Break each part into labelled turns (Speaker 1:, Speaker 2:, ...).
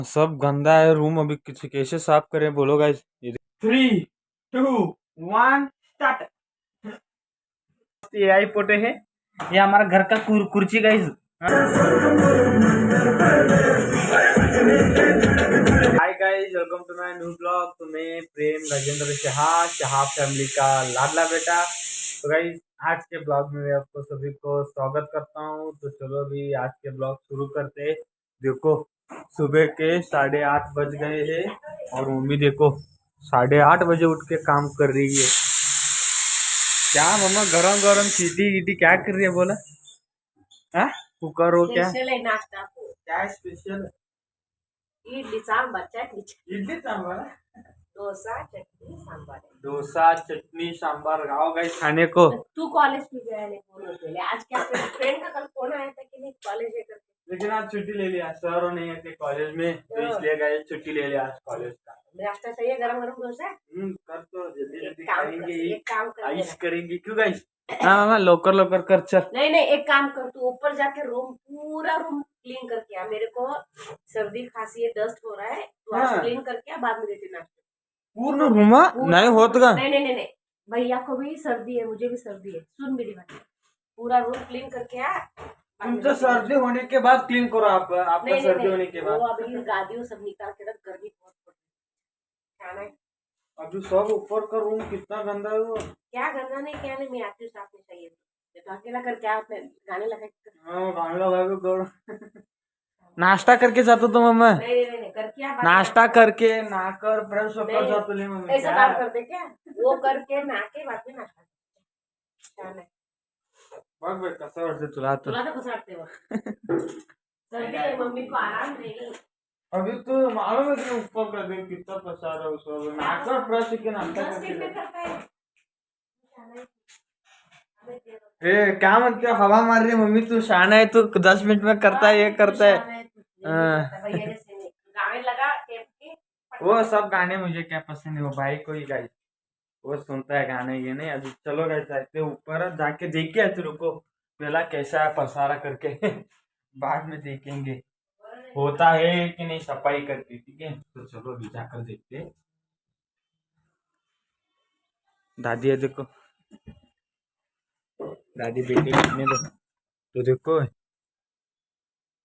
Speaker 1: सब गंदा है रूम। अभी किसी कैसे साफ करें बोलो गाइस। 3, 2, 1 स्टार्ट। ये आई पोटे है, ये हमारा घर का कुर्सी guys. Hi guys, welcome to my new blog. तो मैं प्रेम राजेंद्र शाह फैमिली का लाडला बेटा। तो गाइस आज के ब्लॉग में मैं आपको सभी को स्वागत करता हूँ। तो चलो अभी आज के ब्लॉग शुरू करते हैं। देखो सुबह के 8:30 बज गए हैं और मम्मी देखो 8:30 बजे उठ के काम कर रही है। क्या मम्मा गरम गरम सीटी गिटी क्या कर रही है बोला? हाँ कुकर हो क्या?
Speaker 2: स्पेशल है नाश्ता को।
Speaker 1: क्या स्पेशल?
Speaker 2: इडली सांभर चटनी।
Speaker 1: इडली सांभर,
Speaker 2: डोसा चटनी सांभर।
Speaker 1: डोसा चटनी सांभर आओ गाइस खाने को।
Speaker 2: तू कॉलेज भी गया नहीं बोलो पहले। आज क्या फ्रेंड का कल फोन आया था कि नहीं कॉलेज है करके,
Speaker 1: लेकिन आज छुट्टी ले लिया, सर नहीं है थे कॉलेज में, तो इसलिए गए छुट्टी ले लिया आज कॉलेज का।
Speaker 2: नाश्ता चाहिए गरम गरम डोसा।
Speaker 1: कर तो जल्दी जल्दी
Speaker 2: काम
Speaker 1: खाएंगे,
Speaker 2: एक काम कर
Speaker 1: आइस करेंगे क्यों गाइस? हाँ मामा लोकर लोकर कर चल।
Speaker 2: नहीं एक काम कर, तू ऊपर जाके पूरा रूम क्लीन करके आ। मेरे को सर्दी खांसी है, डस्ट हो रहा है, तो आज क्लीन करके आ, बाद में देती नाश्ता।
Speaker 1: पूर्ण रूम नहीं होता।
Speaker 2: नहीं भैया को भी सर्दी है, मुझे भी सर्दी है। सुन मेरी बात, पूरा रूम क्लीन करके आ।
Speaker 1: तुम तो सर्दी होने के बाद क्लीन करो। आपका सर्दी होने के बाद
Speaker 2: वो अभी गादियों सब निकाल के रख, गर्मी बहुत पड़ रही है।
Speaker 1: अभी सब ऊपर का रूम कितना गंदा है वो।
Speaker 2: क्या गंदा नहीं, क्या नहीं, मैं आती हूँ साफ नहीं चाहिए तो अकेला कर क्या गाने लगा।
Speaker 1: हाँ गाने लगा के करो। नाश्ता करके जातो तो मम्मा।
Speaker 2: नहीं करके आ,
Speaker 1: नाश्ता करके नहाकर ब्रश होकर जातो ले मम्मी।
Speaker 2: ऐसा काम कर दे क्या? वो करके नहा के बाद में नाश्ता
Speaker 1: बघ बे कसं वाटतं तुला आता?
Speaker 2: तुला तर कसं वाटते बघ? सर्दी है, मम्मी को आराम नहीं।
Speaker 1: अभी तो मालूम है कि ऊपर कर दे कितना पसार है उसको। नाकर ब्रश के नाश्ता करके ए क्या म्हणते हवा मार रही है मम्मी। तू शान है, तू 10 मिनट में करता है, ये करता है।
Speaker 2: गाने लगा
Speaker 1: वो सब गाने मुझे क्या पसंद है, वो भाई को ही गाई वो सुनता है गाने ये नहीं। अभी चलो गए जाते ऊपर जाके देख के आते। रुको पहला कैसा है पसारा करके बाद में देखेंगे होता है कि नहीं सफाई करके। ठीक है तो चलो अभी जाकर देखते हैं। दादी है देखो, दादी बेटी लिखने दो। तो देखो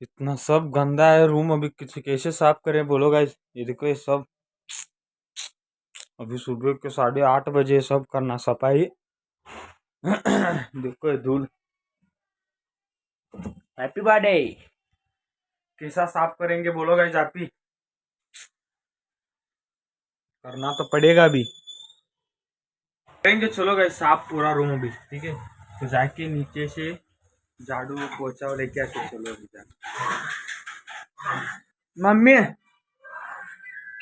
Speaker 1: इतना सब गंदा है रूम। अभी किसी कैसे साफ करें बोलो गाइस। ये देखो ये सब अभी सुबह के 8:30 बजे सब करना सफाई। देखो ये धूल। Happy birthday. कैसा साफ करेंगे बोलो गाइस। आप ही करना तो पड़ेगा अभी, करेंगे। चलो गाइस साफ पूरा रूम अभी। ठीक है तो जाके नीचे से झाड़ू पोछा लेके आके चलो अभी जाके। मम्मी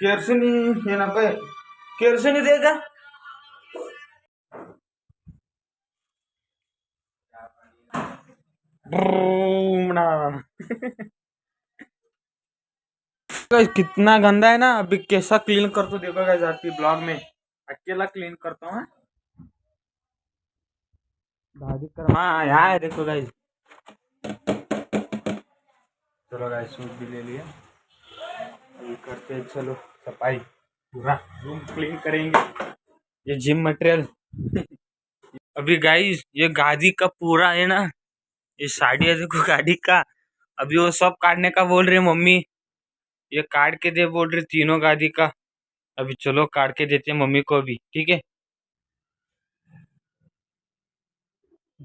Speaker 1: केरसनी हे ना पे केरसनी देगा। गाइस कितना गंदा है ना। अभी कैसा क्लीन कर तो देखो गाइस। आती ब्लॉग में अकेला क्लीन करता हूँ। दादी कर हाँ यहाँ है देखो गाइस। चलो गाइस सूट भी ले लिया, अभी करते हैं चलो सफाई। पूरा रूम क्लीन करेंगे। ये जिम मटेरियल अभी गाइस ये गाड़ी का पूरा है ना, ये साड़ी है देखो गाड़ी का। अभी वो सब काटने का बोल रही मम्मी, ये काट के दे बोल रही तीनों गाड़ी का। अभी चलो काट के देते हैं मम्मी को भी। ठीक है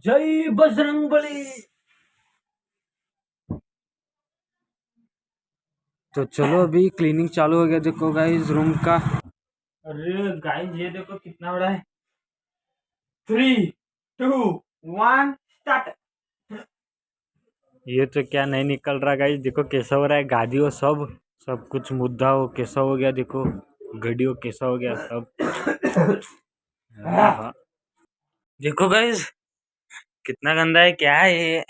Speaker 1: जय बजरंगबली। तो चलो अभी क्लीनिंग चालू हो गया। देखो गाइस रूम का। अरे गाइस ये देखो कितना बड़ा है। 3, 2, 1 स्टार्ट। ये तो क्या नहीं निकल रहा गाइस। देखो कैसा हो रहा है गाड़ी हो सब सब कुछ मुद्दा हो कैसा हो गया। देखो गड्डी हो कैसा हो गया सब। हाँ। देखो गाइस कितना गंदा है क्या है ये।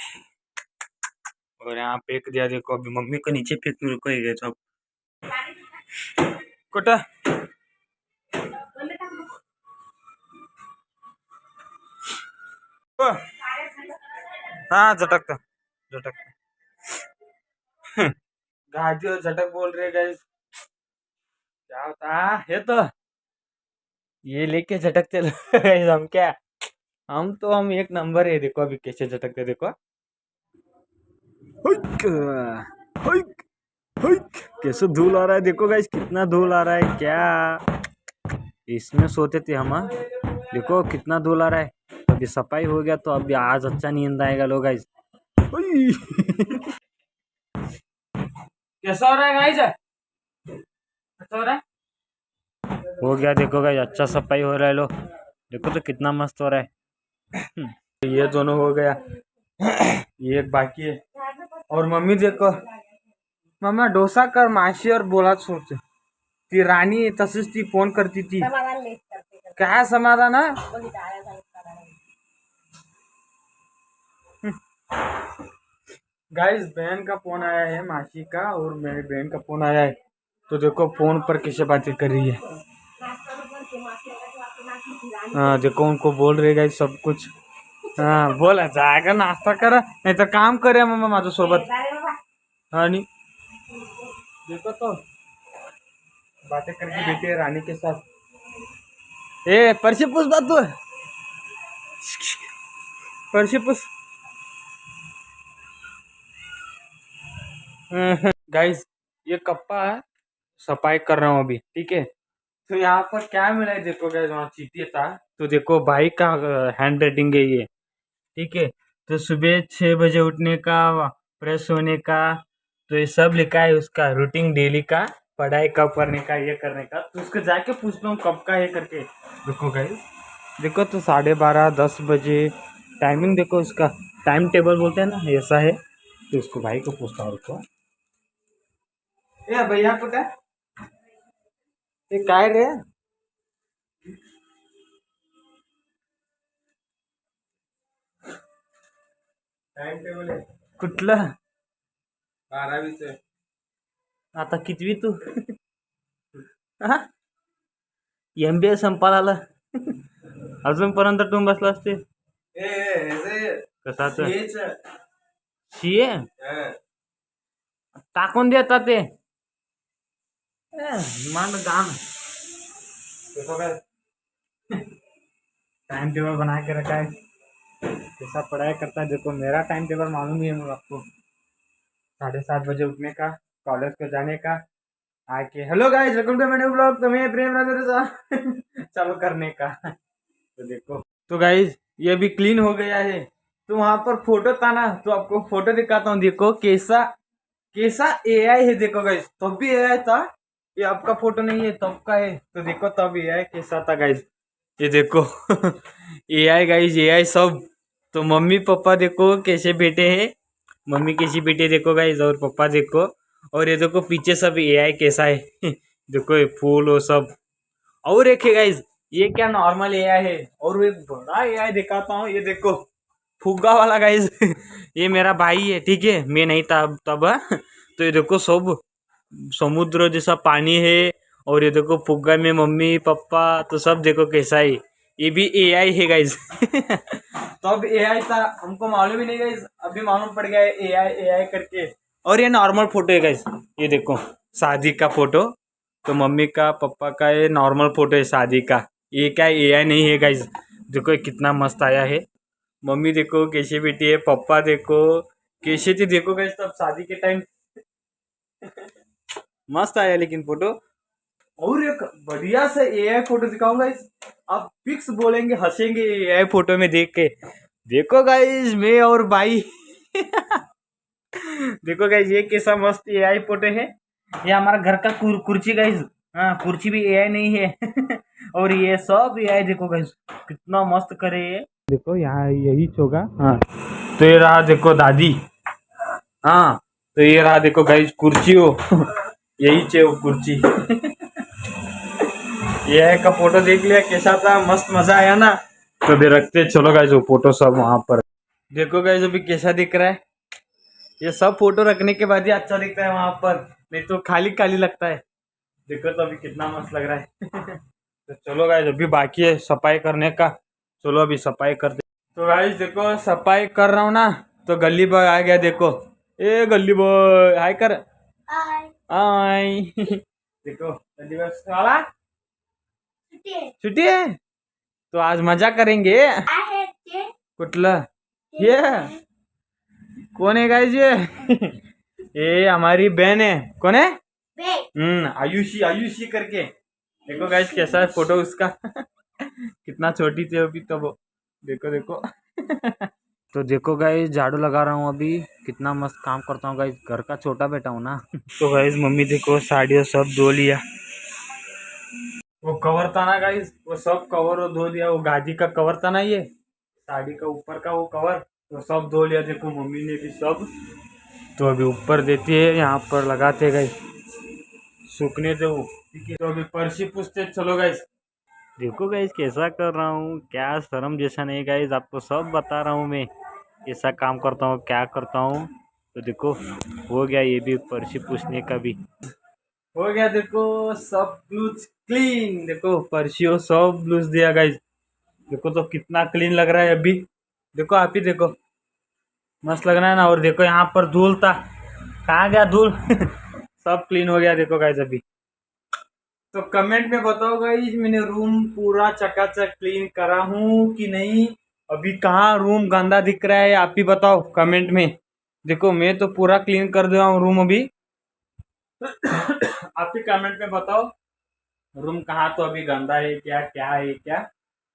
Speaker 1: और यहाँ फेंक दिया देखो। अभी मम्मी को नीचे फेंक रुको ही गए सब कोटा। हाँ झटकता झटकता गाजी और झटक बोल रहे गाइस। क्या होता है तो ये लेके झटकते guys, हम क्या, हम एक नंबर है। देखो अभी कैसे झटकते, देखो। हुइक, हुइक, हुइक। कैसे धूल आ रहा है, देखो गाइस कितना धूल आ रहा है। क्या इसमें सोते थे हम, हाँ? देखो कितना धूल आ रहा है। अभी सफाई हो गया तो अभी आज अच्छा नींद आएगा लो गाइस। कैसा हो रहा है गाइस? अच्छा हो रहा है। हो गया देखो गाइस, अच्छा सफाई हो रहा है लो। देखो तो कितना मस्त हो रहा है। ये दोनों हो गया, ये एक बाकी है। और मम्मी देखो, मम्मा डोसा कर माशी और बोला सोडते ती राणी तशीच ती फोन करती थी। काय समाधान है? गाइस बहन का फोन आया है, मासी का, और मेरी बहन का फोन आया है। तो देखो फोन पर कैसे बातें कर रही है। हाँ देखो उनको बोल रहे गाइस सब कुछ। हाँ बोला जाएगा नाश्ता करा नहीं तो काम करे मम्मा माझ्या सोबत। हाँ नहीं देखो तो बातें करके बैठी है रानी के साथ। ए परसी पुस बात तू, परसी पुस। गाइस ये कप्पा है, सफाई कर रहा हूँ अभी, ठीक है। तो यहाँ पर क्या मिला है देखो गाइस, वहाँ चीटी था। तो देखो भाई का हैंड राइटिंग है ये, ठीक है। तो सुबह 6 बजे उठने का, फ्रेश होने का, तो ये सब लिखा है उसका रूटीन डेली का, पढ़ाई कब करने का, ये करने का। तो उसको जाके पूछता हूँ कब का है करके। देखो गाइस, देखो तो 12:30-10 बजे टाइमिंग देखो उसका, टाइम टेबल बोलते हैं ना, ऐसा है। तो उसको भाई को पूछता हूँ उसको, ए भैया कुठे ये काय रे? टाइम टेबल आहे कुठलं? 12वीचं. आता कितवी तू? हा MBA संपाला आला अजूनपर्यंत टून बसला असते. कसाच सीए टाकून देतात ते मान गान। देखो काय टाइम टेबल बना के रखा है, कैसा पढ़ाई करता है। देखो मेरा टाइम टेबल मालूम ही है आपको, 7:30 बजे उठने का, कॉलेज को जाने का, आके hello guys welcome to my new blog, तो मैं प्रेम राजा चालू करने का। तो देखो तो गाइस ये भी क्लीन हो गया है। तो वहां पर फोटो था ना, तो आपको फोटो दिखाता हूँ। देखो कैसा कैसा एआई है। देखो गाइस तब भी एआई था, ये आपका फोटो नहीं है तब का है। तो देखो तब एआई कैसा था गाइस, ये देखो एआई गाइस, एआई सब। तो मम्मी पापा देखो कैसे बैठे हैं, मम्मी कैसी बैठी है देखो गाइस, और पापा देखो। और ये देखो पीछे सब एआई कैसा है देखो ये फूल वो सब। और एक है गाइस, ये क्या नॉर्मल एआई है, और एक बड़ा एआई दिखाता हूँ, ये देखो फुग्गा वाला गाइस ये मेरा भाई है, ठीक है, मैं नहीं था तब हाँ। तो ये देखो सब समुद्र जैसा पानी है, और ये देखो फुग्गा में मम्मी पापा, तो सब देखो कैसा है। ये भी एआई है गाइस तो अब एआई था, हमको मालूम ही नहीं गाइस, अभी मालूम पड़ गया है एआई एआई करके। और ये नॉर्मल फोटो है गाइस, ये देखो शादी का फोटो। तो मम्मी का पापा का ये नॉर्मल फोटो है शादी का, ये क्या एआई नहीं है गाइस। देखो ये कितना मस्त आया है। मम्मी देखो कैसे बैठी है, पापा देखो कैसे थे, देखो गाइस तब शादी के टाइम मस्त आया लेकिन फोटो। और एक बढ़िया से एआई फोटो दिखाऊंगा इस, आप फिक्स बोलेंगे हंसेंगे एआई फोटो में देख के। देखो गाइस मैं और भाई देखो गाइस ये कैसा मस्त एआई फोटो है। ये हमारा घर का कुर्सी गाइस, हाँ कुर्सी भी एआई नहीं है और ये सब एआई देखो गाइस कितना मस्त करे ये। देखो यहाँ यही होगा, हाँ तो ये रहा देखो दादी, हाँ तो ये रहा देखो गाइस कुर्सी हो यही चे वो कुर्सी ये का फोटो देख लिया कैसा था, मस्त मजा आया ना। तो भी रखते चलो गाइस वो फोटो सब वहां पर। देखो गाइस अभी कैसा दिख रहा है, ये सब फोटो रखने के बाद ही अच्छा दिखता है वहां पर, नहीं तो खाली खाली लगता है। देखो तो अभी कितना मस्त लग रहा है तो चलो गाइस अभी बाकी है सफाई करने का, चलो अभी सफाई करते। तो गाइस देखो सफाई कर रहा हूँ ना, तो गली बॉय आ गया देखो, ए गली बॉय हाय कर। हाय देखो दिवस वाला छुट्टी है तो आज मजा करेंगे कुठलं ये कौन है गाइस ये हमारी बहन है कौन है आयुषी आयुषी करके देखो गाइस कैसा है फोटो उसका कितना छोटी थी अभी तो वो देखो देखो तो देखो गाइस झाड़ू लगा रहा हूँ अभी कितना मस्त काम करता हूँ गाइस घर का छोटा बेटा हूँ ना तो गाइस मम्मी देखो साड़ियों सब धो लिया वो कवर था ना गाइस वो सब कवर वो धो दिया वो गाजी का कवर था ना ये साड़ी का ऊपर का वो कवर तो सब धो लिया देखो मम्मी ने भी सब तो अभी ऊपर देती है यहाँ पर लगाते गए सूखने दे वो ठीक है तो अभी पर्ची पूछते चलो गाइस देखो गाइस कैसा कर रहा हूँ क्या शर्म जैसा नहीं गाइस आपको सब बता रहा हूँ मैं ऐसा काम करता हूँ क्या करता हूँ तो देखो हो गया ये भी पर्ची पूछने का भी हो गया देखो सब ब्लूज क्लीन देखो पर्चियों सब ब्लूज दिया गाइस देखो तो कितना क्लीन लग रहा है अभी देखो आप ही देखो मस्त लग रहा है ना और देखो यहाँ पर धूल था कहाँ गया धूल सब क्लीन हो गया देखो गाइस अभी तो कमेंट में बताओ गाइस मैंने रूम पूरा चकाचक क्लीन करा हूँ कि नहीं अभी कहाँ रूम गंदा दिख रहा है आप ही बताओ कमेंट में देखो मैं तो पूरा क्लीन कर दिया हूँ रूम अभी आप ही कमेंट में बताओ रूम कहाँ तो अभी गंदा है क्या क्या है क्या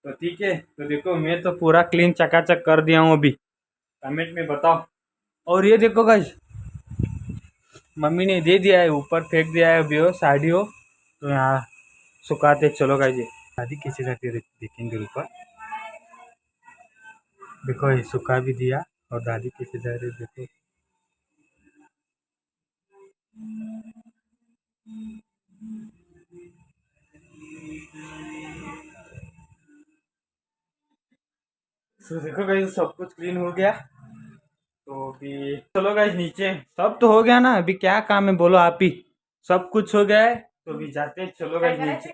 Speaker 1: तो ठीक है तो देखो मैं तो पूरा क्लीन चकाचक कर दिया हूँ अभी कमेंट में बताओ और ये देखो गाइस मम्मी ने दे दिया है ऊपर फेंक दिया है अभी वो साड़ी हो तो यहाँ सुखाते चलो गाइस ये दादी कैसे जाती है देखेंगे ऊपर देखो ये सुखा भी दिया और दादी कैसे जा रही है देखो तो देखो गाइस सब कुछ क्लीन हो गया तो अभी चलो गाइस नीचे सब तो हो गया ना अभी क्या काम है बोलो आप ही सब कुछ हो गया है तो अभी जाते चलो गाइस नीचे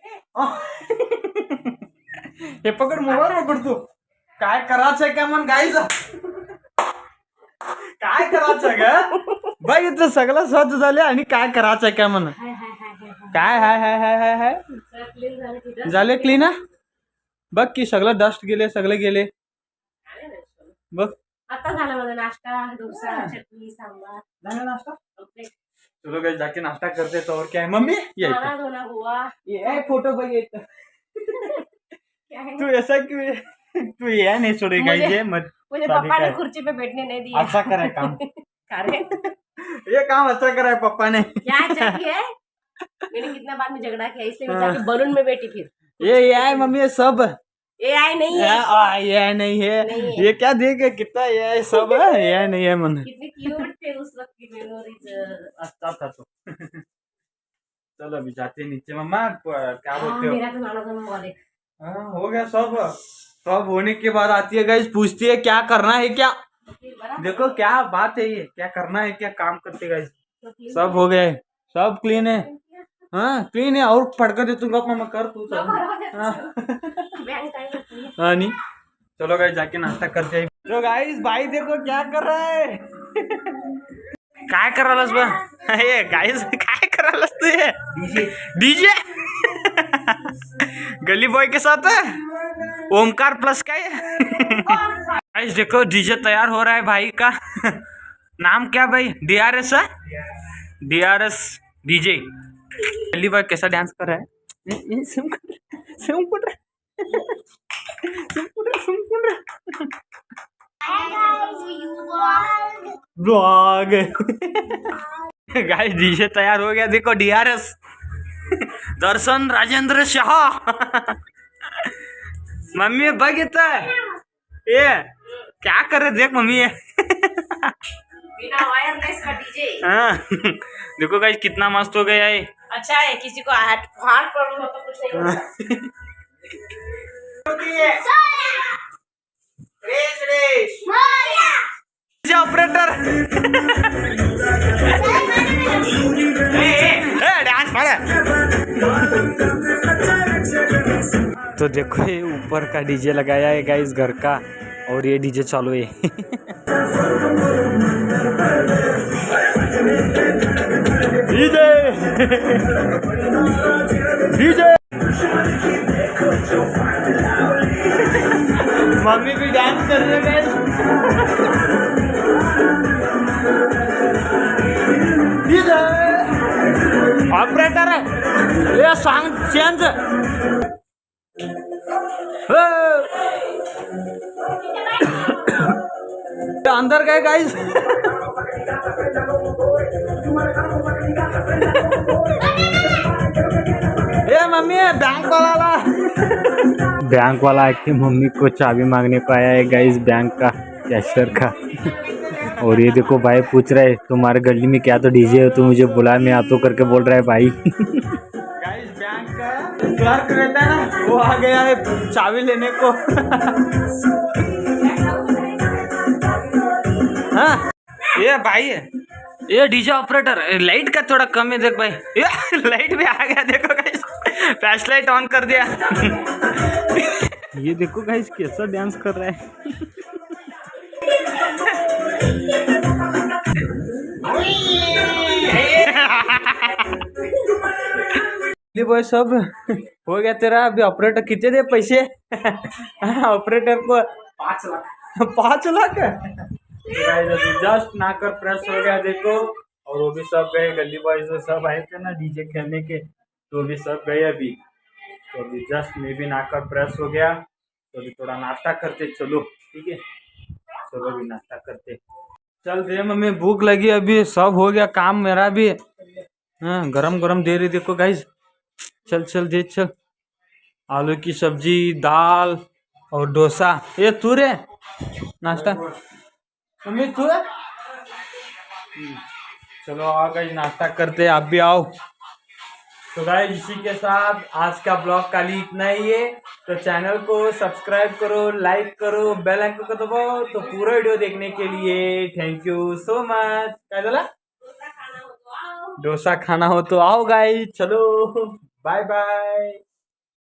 Speaker 1: हे पकड मोबाईल पकड तू काय करायचंय का मन गाईच काय करायचं ग बाई इथं सगळं स्वच्छ झाले आणि काय करायचंय का मन काय हाय हाय हाय हाय हाय झाले क्लीन बघ की सगळं डस्ट गेले सगळे गेले बघ
Speaker 2: आता झाला माझा नाश्ता डोसा चटणी सांबार
Speaker 1: झाला नाश्ता चलो गाइस जाके नाश्ता करते तो और क्या है मम्मी ये
Speaker 2: खाना धोना हुआ
Speaker 1: ये फोटो बघ येत
Speaker 2: क्या है
Speaker 1: तू ऐसा क्यों तू ये नहीं छोड़ेगा ये मत
Speaker 2: मुझे पापा ने कुर्सी पे बैठने नहीं दिया
Speaker 1: अच्छा करा है काम
Speaker 2: करे
Speaker 1: ये काम अच्छा करा है पापा ने
Speaker 2: क्या चाहिए मैंने कितना बार में झगड़ा किया इसलिए मैं जाके बलून में बैठी फिर
Speaker 1: ये है मम्मी ये सब
Speaker 2: AI नहीं है
Speaker 1: ये नहीं है ये क्या देखे कितना ये है सब है ये नहीं है मन
Speaker 2: कितनी क्यूट थे उस वक्त की मेमोरीज
Speaker 1: अच्छा था तो चलो अभी जाते हैं नीचे मम्मा क्या बोलते हो
Speaker 2: मेरा तो नाना दोनों वाले
Speaker 1: हाँ हो गया सब सब होने के बाद आती है गाइस पूछती है क्या करना है क्या देखो क्या बात है ये क्या करना है क्या काम करते गाइस सब हो गए सब क्लीन है हाँ क्लीन है और पढ़कर दे दूंगा मम्मा कर तू हाँ नहीं चलो गाइस जाके नाश्ता करते हैं तो गाइस भाई देखो क्या कर रहा है काय करायलास बा हे गाइस काय करायलास तू ये डीजे गली बॉय के साथ है ओमकार प्लस का है गाइस देखो डीजे तैयार हो रहा है भाई का नाम क्या भाई DRS है DRS डीजे गली बॉय कैसा डांस कर रहा है ब्लॉग गाइस डीजे तैयार हो गया देखो DRS दर्शन राजेंद्र शाह मम्मी बघ येत ये क्या कर रहे देख मम्मी ये
Speaker 2: बिना वायरलेस का डीजे
Speaker 1: हाँ देखो गाइस कितना मस्त हो गया है
Speaker 2: अच्छा है किसी को हार्ट प्रॉब्लम हो तो कुछ नहीं होता
Speaker 1: ऑपरेटर डांस तो देखो ये ऊपर का डीजे लगाया है गाइस घर का और ये डीजे चालू है डीजे डीजे। मम्मी भी डांस कर रही है। डीजे ऑपरेटर ये सॉन्ग चेंज। अंदर गए गाइस। ये मम्मी बैंक वाला आके मम्मी को चाबी मांगने को आया है गाइस, बैंक का कैशियर का। और ये देखो भाई पूछ रहा है तुम्हारे गली में क्या तो डीजे है, तो मुझे बुला, मैं आतो करके बोल रहा है भाई। गाइस बैंक का क्लर्क रहता है ना, वो आ गया है चाबी लेने को। हाँ ये भाई है, ये डीजे ऑपरेटर। लाइट का थोड़ा कम है देख भाई। ये लाइट भी आ गया देखो गाइस, फ्लैश लाइट ऑन कर दिया। ये देखो गाइस कैसा डांस कर रहा है। बॉय सब हो गया तेरा। अभी ऑपरेटर कितने दे पैसे? ऑपरेटर को 5 लाख। 5 लाख जस्ट नाकर प्रेस हो गया देखो। और वो भी सब गए, गली बॉयज सब आए थे ना डीजे खेलने के, तो भी सब गए अभी। तो अभी जस्ट में भी नाकर प्रेस हो गया, तो अभी थोड़ा नाश्ता करते चलो। ठीक है चलो अभी नाश्ता करते। चल दे मम्मी भूख लगी, अभी सब हो गया काम मेरा भी। हाँ गरम गरम दे रही देखो गाइस। चल चल दे चल। आलू की सब्जी, दाल और डोसा। ये तू रे नाश्ता मम्मी तू है? चलो आ गई नाश्ता करते, आप भी आओ। तो गाइस इसी के साथ आज का ब्लॉग खाली इतना ही है। तो चैनल को सब्सक्राइब करो, लाइक करो, बेल आइकन को दबाओ। तो पूरा वीडियो देखने के लिए थैंक यू सो मच। क्या बोला? डोसा खाना हो तो आओ गाइस। चलो बाय बाय।